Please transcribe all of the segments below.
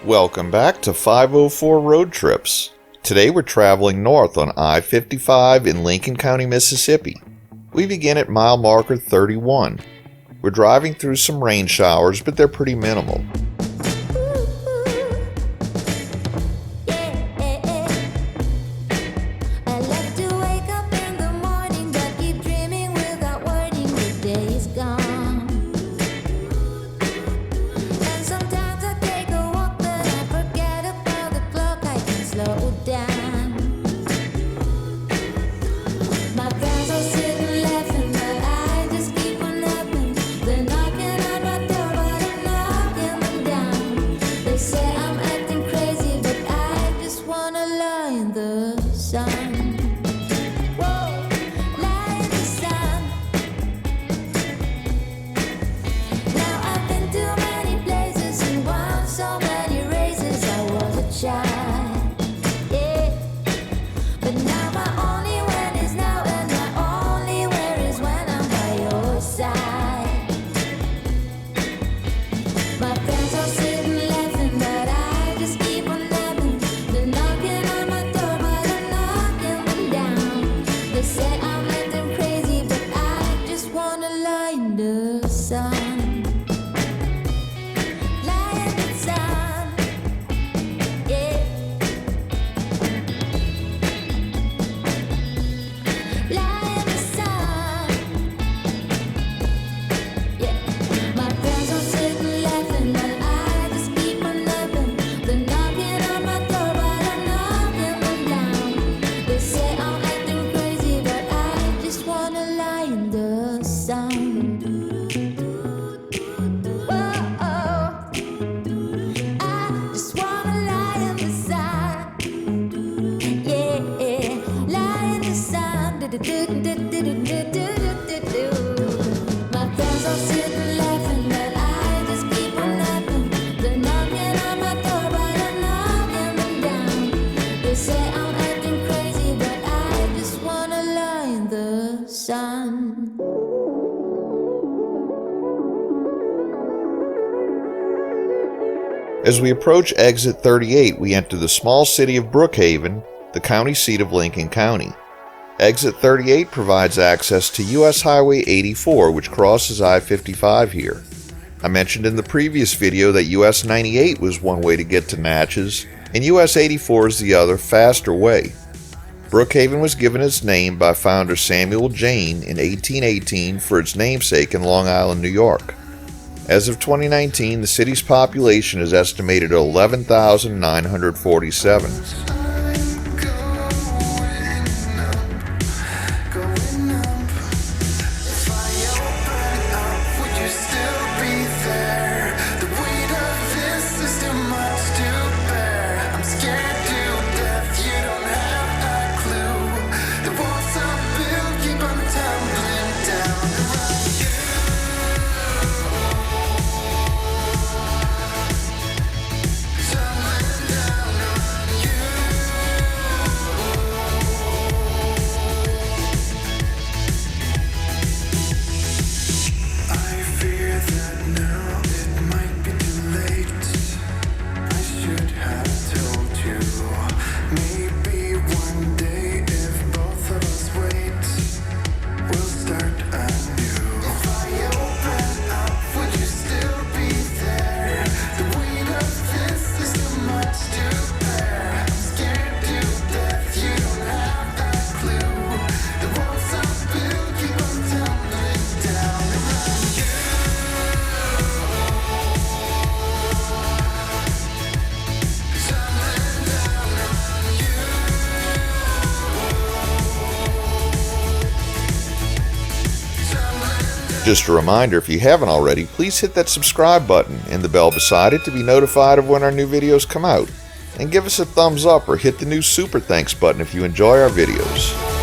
Welcome back to 504 Road Trips. Today we're traveling north on I-55 in Lincoln County, Mississippi. We begin at mile marker 31. We're driving through some rain showers, but they're pretty minimal. As we approach exit 38, we enter the small city of Brookhaven, the county seat of Lincoln County. Exit 38 provides access to US Highway 84, which crosses I-55 here. I mentioned in the previous video that US 98 was one way to get to Natchez, and US 84 is the other, faster way. Brookhaven was given its name by founder Samuel Jane in 1818 for its namesake in Long Island, New York. As of 2019, the city's population is estimated at 11,947. Just a reminder, if you haven't already, please hit that subscribe button and the bell beside it to be notified of when our new videos come out. And give us a thumbs up or hit the new super thanks button if you enjoy our videos.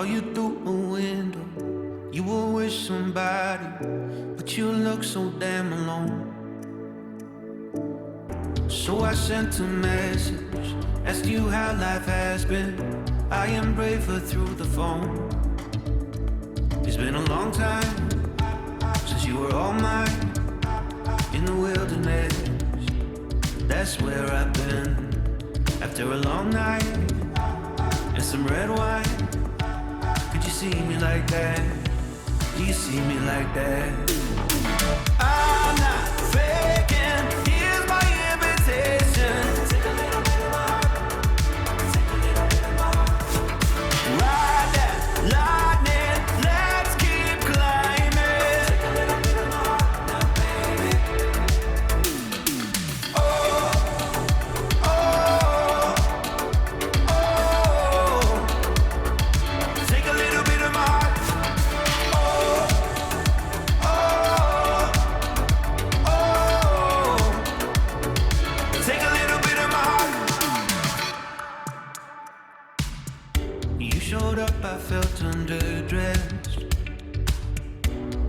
saw you through a window. You were with somebody, but you look so damn alone. So I sent a message, asked you how life has been. I am braver through the phone. It's been a long time since you were all mine. In the wilderness, that's where I've been. After a long night and some red wine, could you see me like that? Do you see me like that? I'm not faking, here's my invitation. Take a little bit of my heart, take a little bit of my heart. Ride that lightning, let's keep climbing. Take a little bit of my heart now, baby. Oh, oh, oh. Take a little bit of my heart. Showed up, I felt underdressed.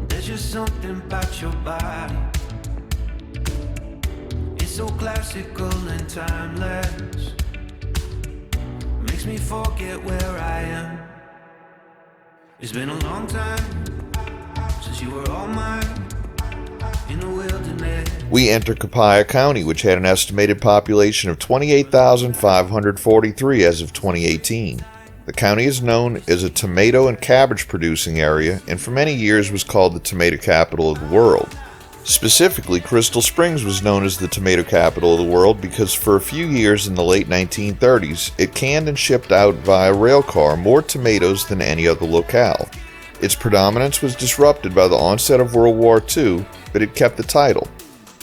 There's just something about your body. It's so classical and timeless. Makes me forget where I am. It's been a long time since you were all mine in the wilderness. We enter Copiah County, which had an estimated population of 28,543 as of 2018. The county is known as a tomato and cabbage producing area, and for many years was called the tomato capital of the world. Specifically, Crystal Springs was known as the tomato capital of the world because for a few years in the late 1930s, it canned and shipped out via rail car more tomatoes than any other locale. Its predominance was disrupted by the onset of World War II, but it kept the title.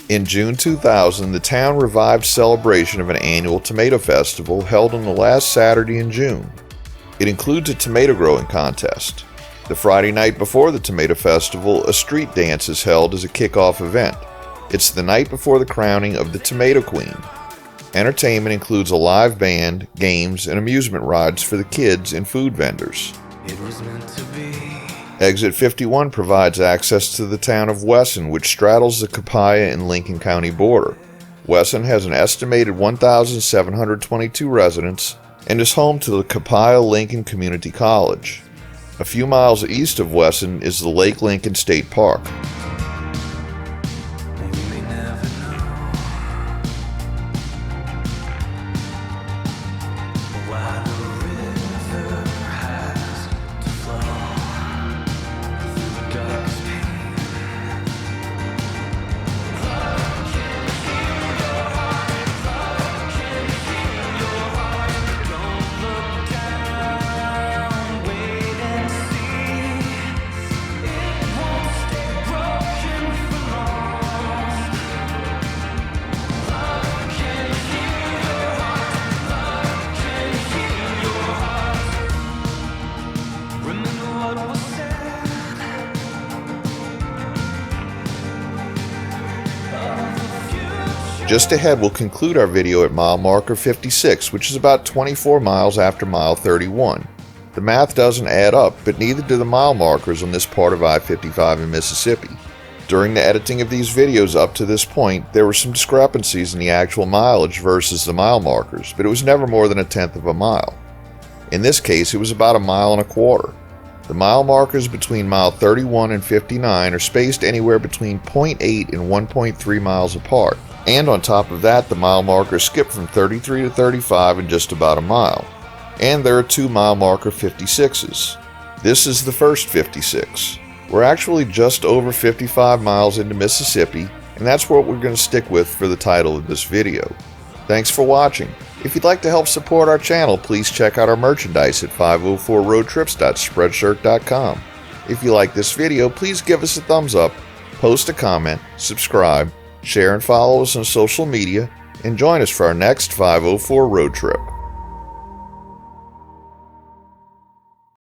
In June 2000, the town revived celebration of an annual tomato festival held on the last Saturday in June. It includes a tomato growing contest. The Friday night before the tomato festival, a street dance is held as a kickoff event. It's the night before the crowning of the Tomato Queen. Entertainment includes a live band, games, and amusement rides for the kids and food vendors. It was meant to be. Exit 51 provides access to the town of Wesson, which straddles the Copiah and Lincoln County border. Wesson has an estimated 1,722 residents and is home to the Copiah Lincoln Community College. A few miles east of Wesson is the Lake Lincoln State Park. Just ahead, we'll conclude our video at mile marker 56, which is about 24 miles after mile 31. The math doesn't add up, but neither do the mile markers on this part of I-55 in Mississippi. During the editing of these videos up to this point, there were some discrepancies in the actual mileage versus the mile markers, but it was never more than 1/10 of a mile. In this case, it was about 1.25 miles. The mile markers between mile 31 and 59 are spaced anywhere between 0.8 and 1.3 miles apart. And on top of that, the mile markers skip from 33 to 35 in just about a mile. And there are 2 mile marker 56s. This is the first 56. We're actually just over 55 miles into Mississippi, and that's what we're going to stick with for the title of this video. Thanks for watching. If you'd like to help support our channel, please check out our merchandise at 504roadtrips.spreadshirt.com. If you like this video, please give us a thumbs up, post a comment, subscribe, share and follow us on social media, and join us for our next 504 road trip.